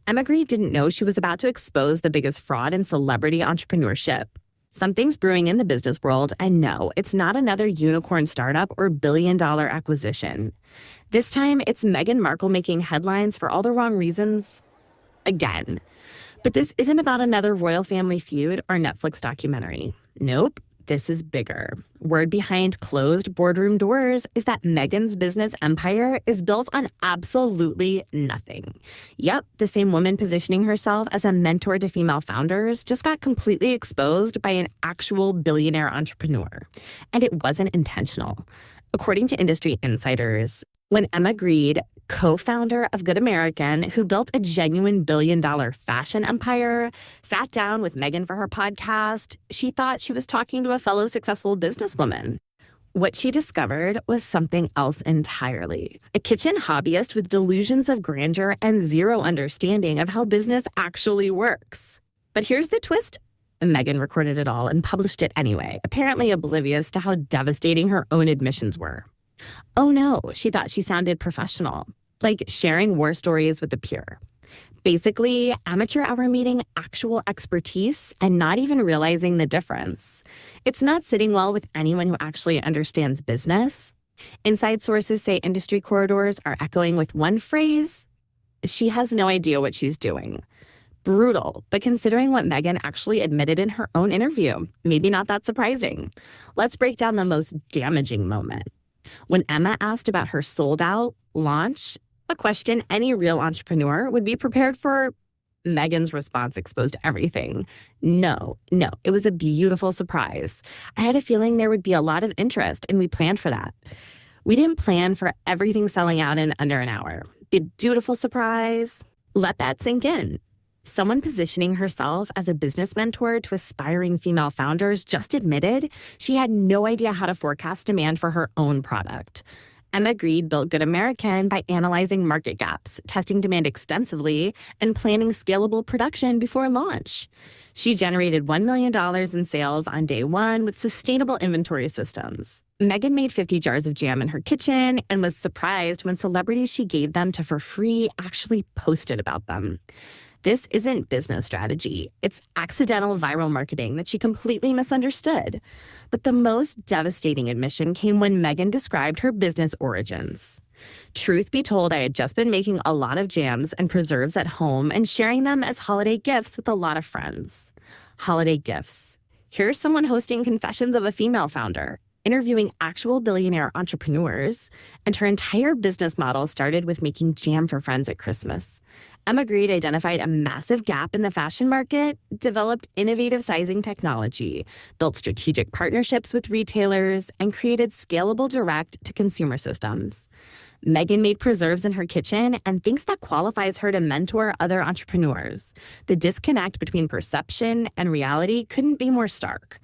EMME GREDE didn't know she was about to expose the biggest fraud in celebrity entrepreneurship. Something's brewing in the business world, and no, it's not another unicorn startup or billion-dollar acquisition. This time, it's Meghan Markle making headlines for all the wrong reasons again. But this isn't about another royal family feud or Netflix documentary. Nope, this is bigger. Word behind closed boardroom doors is that Meghan's business empire is built on absolutely nothing. Yep, the same woman positioning herself as a mentor to female founders just got completely exposed by an actual billionaire entrepreneur. And it wasn't intentional. According to industry insiders, when EMME GREDE, co-founder of Good American, who built a genuine billion-dollar fashion empire, sat down with Meghan for her podcast, she thought she was talking to a fellow successful businesswoman. What she discovered was something else entirely. A kitchen hobbyist with delusions of grandeur and zero understanding of how business actually works. But here's the twist. Meghan recorded it all and published it anyway, apparently oblivious to how devastating her own admissions were. Oh no, she thought she sounded professional, like sharing war stories with a peer. Basically, amateur hour meeting actual expertise and not even realizing the difference. It's not sitting well with anyone who actually understands business. Inside sources say industry corridors are echoing with one phrase: she has no idea what she's doing. Brutal, but considering what Meghan actually admitted in her own interview, maybe not that surprising. Let's break down the most damaging moment. When Emma asked about her sold-out launch, a question any real entrepreneur would be prepared for, Meghan's response exposed everything. No, it was a beautiful surprise. I had a feeling there would be a lot of interest, and we planned for that. We didn't plan for everything selling out in under an hour. The dutiful surprise, let that sink in. Someone positioning herself as a business mentor to aspiring female founders just admitted she had no idea how to forecast demand for her own product. EMME GREDE built Good American by analyzing market gaps, testing demand extensively, and planning scalable production before launch. She generated $1 million in sales on day one with sustainable inventory systems. Meghan made 50 jars of jam in her kitchen and was surprised when celebrities she gave them to for free actually posted about them. This isn't business strategy. It's accidental viral marketing that she completely misunderstood. But the most devastating admission came when Meghan described her business origins. Truth be told, I had just been making a lot of jams and preserves at home and sharing them as holiday gifts with a lot of friends. Holiday gifts. Here's someone hosting Confessions of a Female Founder, interviewing actual billionaire entrepreneurs, and her entire business model started with making jam for friends at Christmas. EMME GREDE identified a massive gap in the fashion market, developed innovative sizing technology, built strategic partnerships with retailers, and created scalable direct-to-consumer systems. Meghan made preserves in her kitchen and thinks that qualifies her to mentor other entrepreneurs. The disconnect between perception and reality couldn't be more stark.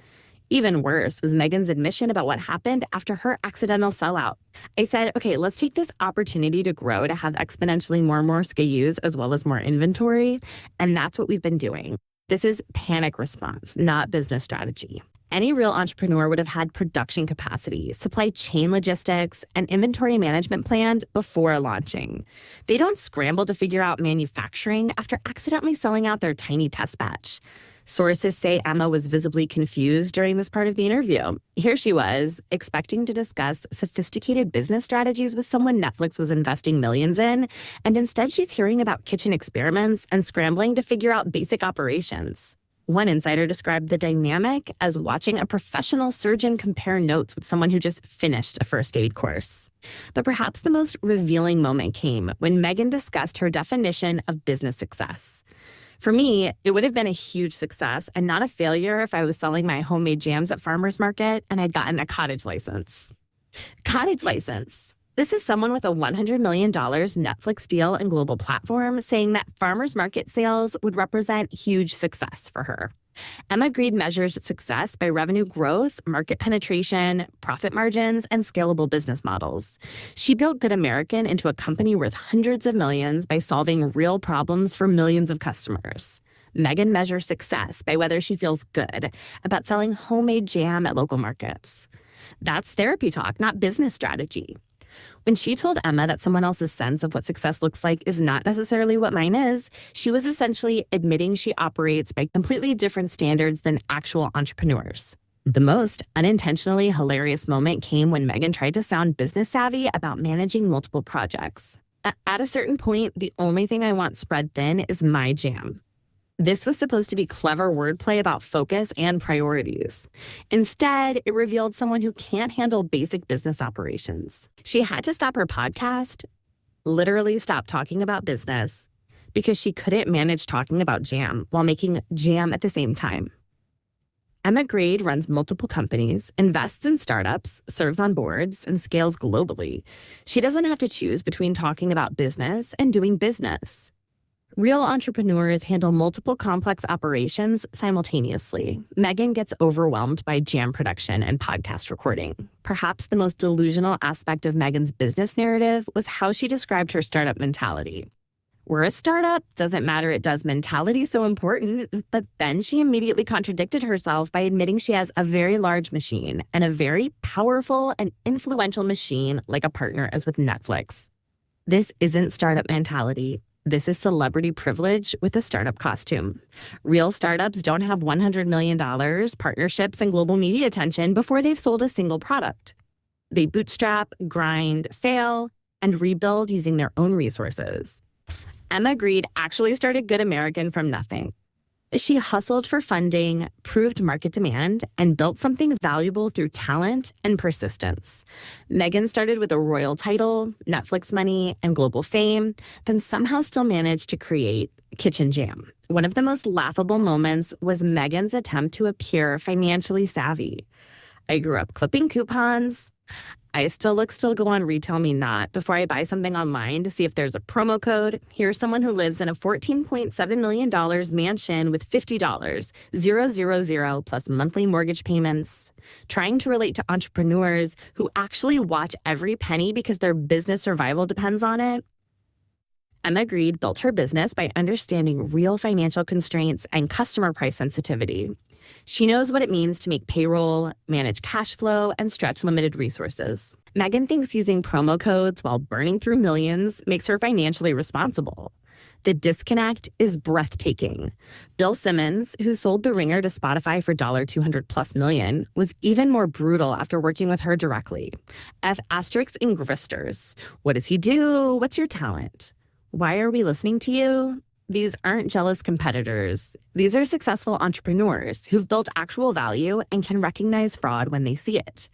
Even worse was Meghan's admission about what happened after her accidental sellout. I said, okay, let's take this opportunity to grow to have exponentially more SKUs as well as more inventory. And that's what we've been doing. This is panic response, not business strategy. Any real entrepreneur would have had production capacity, supply chain logistics, and inventory management planned before launching. They don't scramble to figure out manufacturing after accidentally selling out their tiny test batch. Sources say Emma was visibly confused during this part of the interview. Here she was, expecting to discuss sophisticated business strategies with someone Netflix was investing millions in, and instead she's hearing about kitchen experiments and scrambling to figure out basic operations. One insider described the dynamic as watching a professional surgeon compare notes with someone who just finished a first aid course. But perhaps the most revealing moment came when Meghan discussed her definition of business success. For me, it would have been a huge success and not a failure if I was selling my homemade jams at farmer's market and I'd gotten a cottage license. Cottage license. This is someone with a $100 million Netflix deal and global platform saying that farmer's market sales would represent huge success for her. EMME GREDE measures success by revenue growth, market penetration, profit margins, and scalable business models. She built Good American into a company worth hundreds of millions by solving real problems for millions of customers. Meghan measures success by whether she feels good about selling homemade jam at local markets. That's therapy talk, not business strategy. When she told Emma that someone else's sense of what success looks like is not necessarily what mine is, she was essentially admitting she operates by completely different standards than actual entrepreneurs. The most unintentionally hilarious moment came when Megan tried to sound business savvy about managing multiple projects. At a certain point, the only thing I want spread thin is my jam. This was supposed to be clever wordplay about focus and priorities. Instead, it revealed someone who can't handle basic business operations. She had to stop her podcast, literally stop talking about business, because she couldn't manage talking about jam while making jam at the same time. EMME GREDE runs multiple companies, invests in startups, serves on boards, and scales globally. She doesn't have to choose between talking about business and doing business. Real entrepreneurs handle multiple complex operations simultaneously. Megan gets overwhelmed by jam production and podcast recording. Perhaps the most delusional aspect of Megan's business narrative was how she described her startup mentality. We're a startup, doesn't matter it does mentality so important, but then she immediately contradicted herself by admitting she has a very large machine and a very powerful and influential machine like a partner as with Netflix. This isn't startup mentality. This is celebrity privilege with a startup costume. Real startups don't have $100 million, partnerships, and global media attention before they've sold a single product. They bootstrap, grind, fail, and rebuild using their own resources. EMME GREDE actually started Good American from nothing. She hustled for funding, proved market demand, and built something valuable through talent and persistence. Megan started with a royal title, Netflix money, and global fame, then somehow still managed to create Kitchen Jam. One of the most laughable moments was Megan's attempt to appear financially savvy. I grew up clipping coupons. I still go on Retail Me Not before I buy something online to see if there's a promo code. Here's someone who lives in a $14.7 million mansion with $50, 000 plus monthly mortgage payments. Trying to relate to entrepreneurs who actually watch every penny because their business survival depends on it. EMME GREDE built her business by understanding real financial constraints and customer price sensitivity. She knows what it means to make payroll, manage cash flow, and stretch limited resources. Megan thinks using promo codes while burning through millions makes her financially responsible. The disconnect is breathtaking. Bill Simmons, who sold The Ringer to Spotify for $200+ million, was even more brutal after working with her directly. F asterisks in gristers. What does he do? What's your talent? Why are we listening to you? These aren't jealous competitors. These are successful entrepreneurs who've built actual value and can recognize fraud when they see it.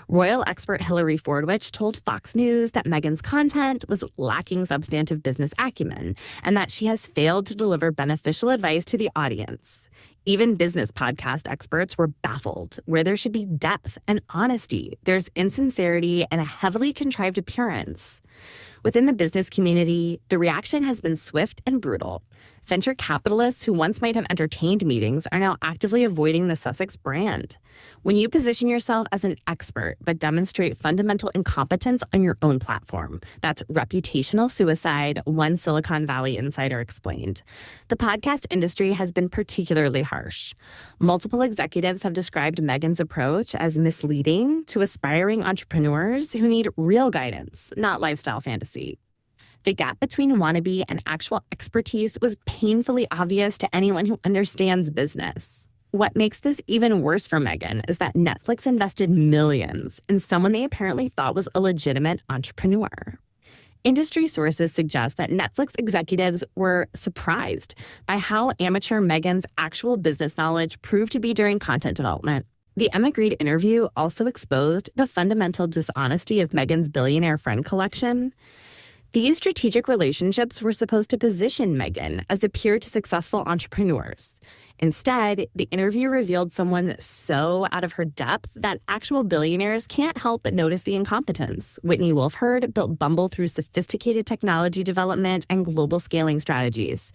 Royal expert Hillary Fordwich told Fox News that Megan's content was lacking substantive business acumen and that she has failed to deliver beneficial advice to the audience. Even business podcast experts were baffled. Where there should be depth and honesty, there's insincerity and a heavily contrived appearance. Within the business community, the reaction has been swift and brutal. Venture capitalists who once might have entertained meetings are now actively avoiding the Sussex brand. When you position yourself as an expert but demonstrate fundamental incompetence on your own platform, that's reputational suicide, one Silicon Valley insider explained. The podcast industry has been particularly harsh. Multiple executives have described Megan's approach as misleading to aspiring entrepreneurs who need real guidance, not lifestyle fantasy. The gap between wannabe and actual expertise was painfully obvious to anyone who understands business. What makes this even worse for Megan is that Netflix invested millions in someone they apparently thought was a legitimate entrepreneur. Industry sources suggest that Netflix executives were surprised by how amateur Megan's actual business knowledge proved to be during content development. The EMME GREDE interview also exposed the fundamental dishonesty of Megan's billionaire friend collection. These strategic relationships were supposed to position Megan as a peer to successful entrepreneurs. Instead, the interview revealed someone so out of her depth that actual billionaires can't help but notice the incompetence. Whitney Wolfe built Bumble through sophisticated technology development and global scaling strategies.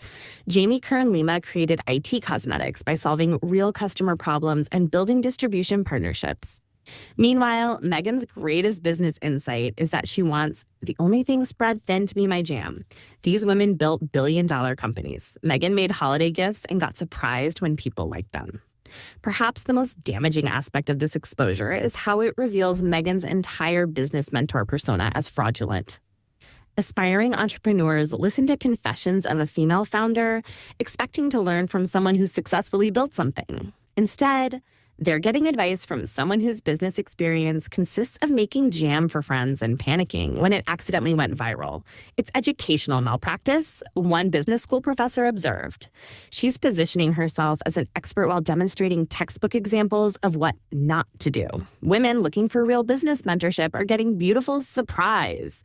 Jamie Kern-Lima created IT cosmetics by solving real customer problems and building distribution partnerships. Meanwhile, Megan's greatest business insight is that she wants the only thing spread thin to be my jam. These women built billion-dollar companies. Megan made holiday gifts and got surprised when people liked them. Perhaps the most damaging aspect of this exposure is how it reveals Megan's entire business mentor persona as fraudulent. Aspiring entrepreneurs listen to confessions of a female founder, expecting to learn from someone who successfully built something. Instead, they're getting advice from someone whose business experience consists of making jam for friends and panicking when it accidentally went viral. It's educational malpractice, one business school professor observed. She's positioning herself as an expert while demonstrating textbook examples of what not to do. Women looking for real business mentorship are getting beautiful surprise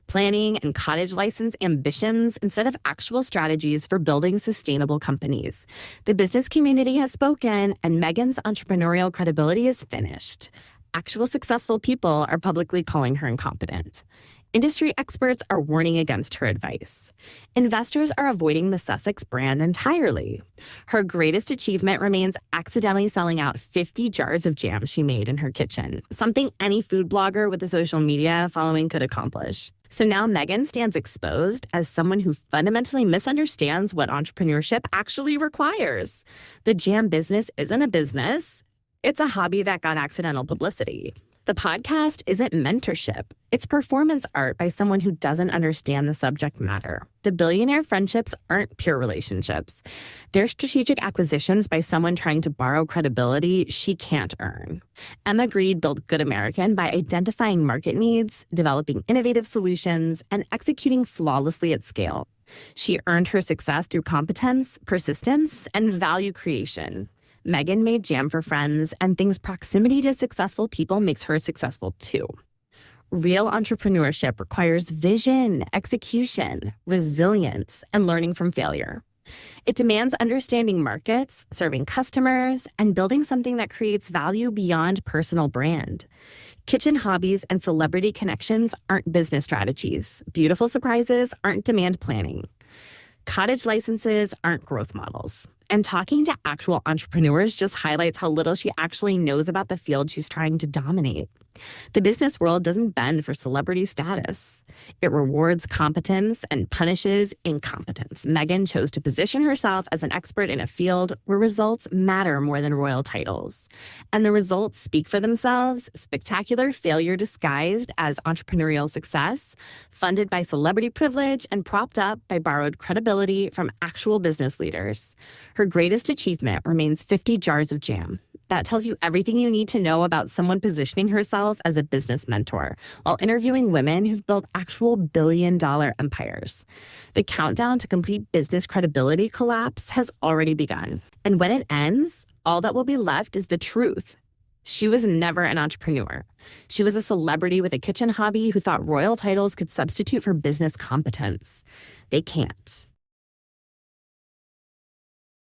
planning and cottage license ambitions instead of actual strategies for building sustainable companies. The business community has spoken, and Megan's entrepreneurial credibility is finished. Actual successful people are publicly calling her incompetent. Industry experts are warning against her advice. Investors are avoiding the Sussex brand entirely. Her greatest achievement remains accidentally selling out 50 jars of jam she made in her kitchen, something any food blogger with a social media following could accomplish. So now Megan stands exposed as someone who fundamentally misunderstands what entrepreneurship actually requires. The jam business isn't a business. It's a hobby that got accidental publicity. The podcast isn't mentorship. It's performance art by someone who doesn't understand the subject matter. The billionaire friendships aren't pure relationships. They're strategic acquisitions by someone trying to borrow credibility she can't earn. GREDE built Good American by identifying market needs, developing innovative solutions, and executing flawlessly at scale. She earned her success through competence, persistence, and value creation. Megan made jam for friends and thinks proximity to successful people makes her successful too. Real entrepreneurship requires vision, execution, resilience, and learning from failure. It demands understanding markets, serving customers, and building something that creates value beyond personal brand. Kitchen hobbies and celebrity connections aren't business strategies. Beautiful surprises aren't demand planning. Cottage licenses aren't growth models. And talking to actual entrepreneurs just highlights how little she actually knows about the field she's trying to dominate. The business world doesn't bend for celebrity status. It rewards competence and punishes incompetence. Megan chose to position herself as an expert in a field where results matter more than royal titles. And the results speak for themselves: spectacular failure disguised as entrepreneurial success, funded by celebrity privilege and propped up by borrowed credibility from actual business leaders. Her greatest achievement remains 50 jars of jam. That tells you everything you need to know about someone positioning herself as a business mentor while interviewing women who've built actual billion-dollar empires. The countdown to complete business credibility collapse has already begun. And when it ends, all that will be left is the truth. She was never an entrepreneur. She was a celebrity with a kitchen hobby who thought royal titles could substitute for business competence. They can't.